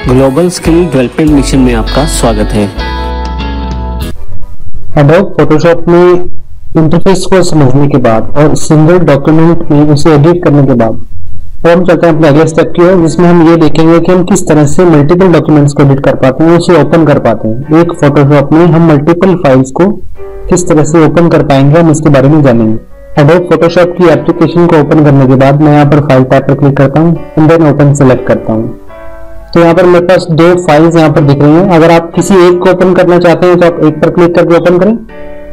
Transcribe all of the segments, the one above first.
Global skill development mission में आपका स्वागत है। एडोब फोटोशॉप में इंटरफेस को समझने के बाद और सिंगल डॉक्यूमेंट में उसे एडिट करने के बाद अब हम चलते हैं अपने अगले स्टेप की ओर, जिसमें हम ये देखेंगे कि हम किस तरह से मल्टीपल डॉक्यूमेंट्स को एडिट कर पाते हैं, उसे ओपन कर पाते हैं। एक फोटोशॉप में हम मल्टीपल फाइल्स को किस तरह से ओपन कर पाएंगे, हम इसके बारे में जानेंगे। एडोब फोटोशॉप की एप्लीकेशन को ओपन करने के बाद मैं यहाँ पर फाइल टैब पर क्लिक करता हूँ एंड देन ओपन सेलेक्ट करता हूँ। तो यहाँ पर मेरे पास दो फाइल्स यहाँ पर दिख रही हैं। अगर आप किसी एक को ओपन करना चाहते हैं तो आप एक पर क्लिक करके ओपन करें,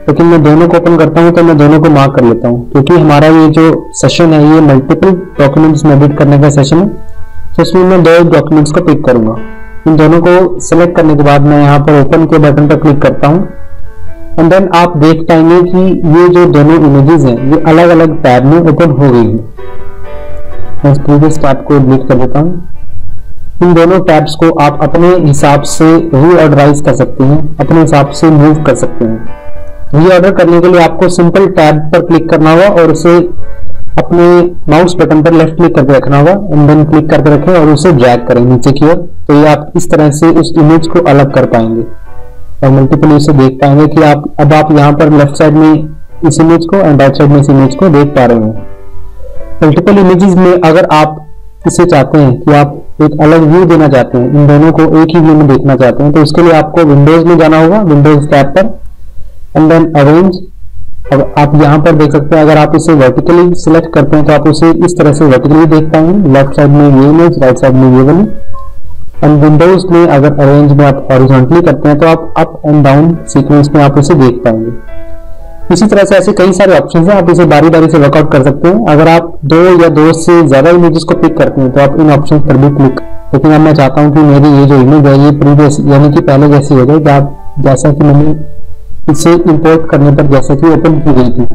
लेकिन मैं दोनों को ओपन करता हूँ तो मैं दोनों को मार्क कर लेता हूँ, क्योंकि हमारा ये जो सेशन है ये मल्टीपल डॉक्यूमेंट्स में एडिट करने का सेशन है। तो इसमें मैं दो डॉक्यूमेंट्स को पिक करूंगा। इन दोनों को सिलेक्ट करने के बाद मैं यहाँ पर ओपन के बटन पर क्लिक करता हूँ एंड देन आप देख पाएंगे कि ये जो दोनों इमेजेस हैं ये अलग अलग टैब में ओपन हो गई है। मैं इस प्रीवियस टैब को डिलीट कर देता हूँ। इन दोनों टैब्स को आप अपने हिसाब से रीऑर्डराइज कर सकते हैं, अपने हिसाब से मूव कर सकते हैं। रीऑर्डर करने के लिए आपको सिंपल टैब पर क्लिक करना होगा और उसे अपने माउस बटन पर लेफ्ट क्लिक करके रखना होगा एंड देन क्लिक करके रखें और उसे ड्रैग करें नीचे की ओर। तो ये आप इस तरह से उस इमेज को अलग कर पाएंगे और मल्टीपल इसे देख पाएंगे कि आप यहाँ पर लेफ्ट साइड में इस इमेज को एंड राइट साइड में इस इमेज को देख पा रहे हैं। मल्टीपल इमेजेस में अगर आप इसे चाहते हैं कि आप एक अलग व्यू देना चाहते हैं, इन दोनों को एक ही व्यू में देखना चाहते हैं, तो इसके लिए आपको विंडोज में जाना होगा, विंडोज टैब पर एंड देन अरेंज। अब आप यहाँ पर देख सकते हैं, अगर आप इसे वर्टिकली सिलेक्ट करते हैं तो आप उसे इस तरह से वर्टिकली देख पाएंगे, लेफ्ट साइड में ये इमेज, राइट साइड में ये वाली। एंड विंडोज में अगर अरेंज में आप हॉरिजॉन्टली करते हैं तो आप अप एंड डाउन सीक्वेंस में आप उसे देख पाएंगे। इसी तरह से ऐसे कई सारे ऑप्शंस हैं, आप इसे बारी बारी से वर्कआउट कर सकते हैं। अगर आप दो या दो से ज्यादा इमेजेस को पिक करते हैं तो आप इन ऑप्शंस पर भी क्लिक, लेकिन अब मैं चाहता हूं कि मेरी ये जो इमेज है ये प्रीवियस यानी कि पहले जैसी हो जाए, जैसा कि मैंने इसे इंपोर्ट करने पर जैसा कि ओपन की गई थी।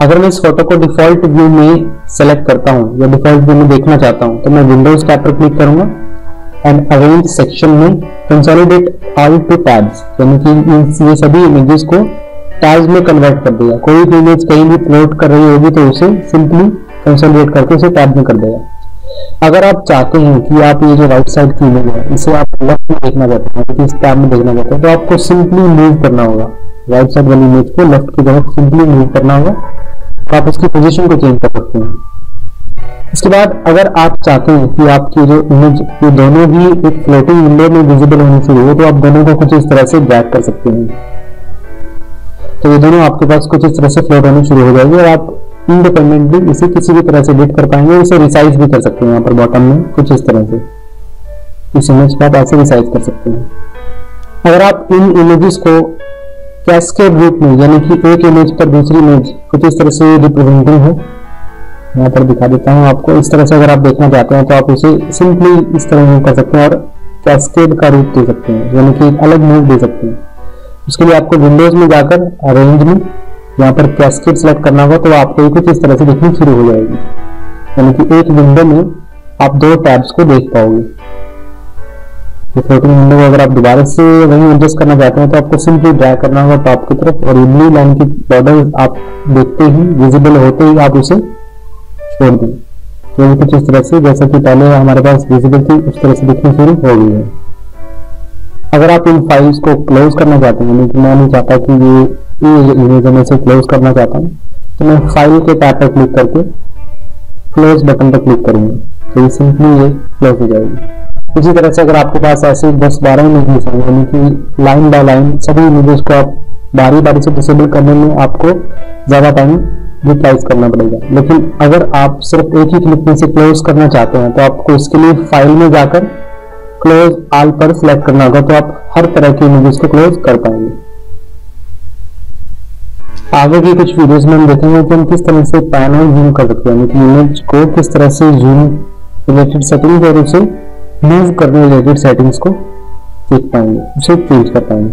अगर मैं इस फोटो को डिफॉल्ट व्यू में सेलेक्ट करता हूँ या डिफॉल्ट व्यू में देखना चाहता हूँ तो मैं विंडोज टैब पर क्लिक करूंगा एंड अरेंज सेक्शन में कंसोलिडेट ऑल टू टैब्स, यानी कि ये सभी इमेजेस को टैब्स में कन्वर्ट कर देगा। कोई भी इमेज कहीं भी फ्लोट कर रही होगी तो उसे सिंपली कंसोलिडेट करके उसे टैब में कर देगा। अगर आप चाहते हैं कि आप ये जो राइट साइड की इमेज है इसे आप लेफ्ट में देखना चाहते हैं, तो इस टैब में देखना चाहते हैं, तो आपको सिंपली मूव करना होगा। राइट साइड वाली इमेज को लेफ्ट की तरफ सिंपली मूव करना होगा, तो आप उसकी पोजीशन को चेंज कर सकते हैं। इसके बाद अगर आप चाहते हैं कि आपकी जो इमेज ये दोनों भी एक फ्लोटिंग विंडो में विजिबल होनी चाहिए, तो आप दोनों को कुछ इस तरह से ड्रैग कर सकते हैं। तो ये दोनों आपके पास कुछ इस तरह से फ्लोट होनी शुरू हो जाएगी और आप इंडिपेंडेंटली इसे किसी भी तरह से एडिट कर पाएंगे। इसे रिसाइज भी कर सकते हैं, यहाँ पर बॉटम में कुछ इस तरह से इस इमेज को आप ऐसे रिसाइज कर सकते हैं। अगर आप इन इमेजेस को कैस्केड रूप में, यानी कि एक इमेज पर दूसरी इमेज कुछ इस तरह से रिप्रेजेंटिंग हो, यहाँ पर दिखा देता हूँ आपको। इस तरह से अगर आप देखना चाहते हैं तो आप उसे सिंपली इस तरह मूव कर सकते हैं और कैस्केड का रूप दे सकते हैं, यानी कि अलग मूव दे सकते हैं। उसके लिए आपको विंडोज में जाकर अरेंज में यहाँ पर कैस्केड सेलेक्ट करना होगा, तो आपको कुछ इस तरह से दिखनी शुरू हो जाएगी, यानी कि एक विंडो में आप दो टैब्स को देख पाओगे। फ्लोटिंग विंडो को अगर आप दोबारा से वहीं एडजस्ट करना चाहते हैं तो आपको सिंपली ड्रैग करना होगा टॉप की तरफ और ब्लू लाइन की बॉर्डर आप देखते ही विजिबल होते ही आप उसे छोड़ दें। तो कुछ इस तरह से जैसा कि पहले हमारे पास विजिबल थी उस तरह से दिखनी शुरू हो गई है। अगर आप इन फाइल्स को क्लोज करना चाहते हैं, लेकिन मैं नहीं चाहता कि ये इमेज में से क्लोज करना चाहता हूँ, तो मैं फाइल के टैब पर क्लिक करके क्लोज बटन पर क्लिक करूंगा, तो ये सिंपली ये क्लोज हो जाएगी। इसी तरह से अगर आपके पास ऐसे 10-12 इमेजेस हैं, यानी कि लाइन बाय लाइन सभी इमेजेस को आप बारी बारी से डिसेबल करने में आपको ज्यादा टाइम यूटिलाइज करना पड़ेगा। लेकिन अगर आप सिर्फ एक ही क्लिक में से क्लोज करना चाहते हैं तो आपको इसके लिए फाइल में जाकर क्लोज ऑल पर सिलेक्ट करना होगा, तो आप हर तरह की इमेजेस को क्लोज कर पाएंगे। आगे की कुछ वीडियोस में हम देखेंगे कि हम किस तरह से पैन और जूम कर सकते हैं, यानी कि इमेज को किस तरह से जूम रिलेटेड सेटिंग्स और उसे मूव करने रिलेटेड सेटिंग्स को देख पाएंगे, उसे चेंज कर पाएंगे।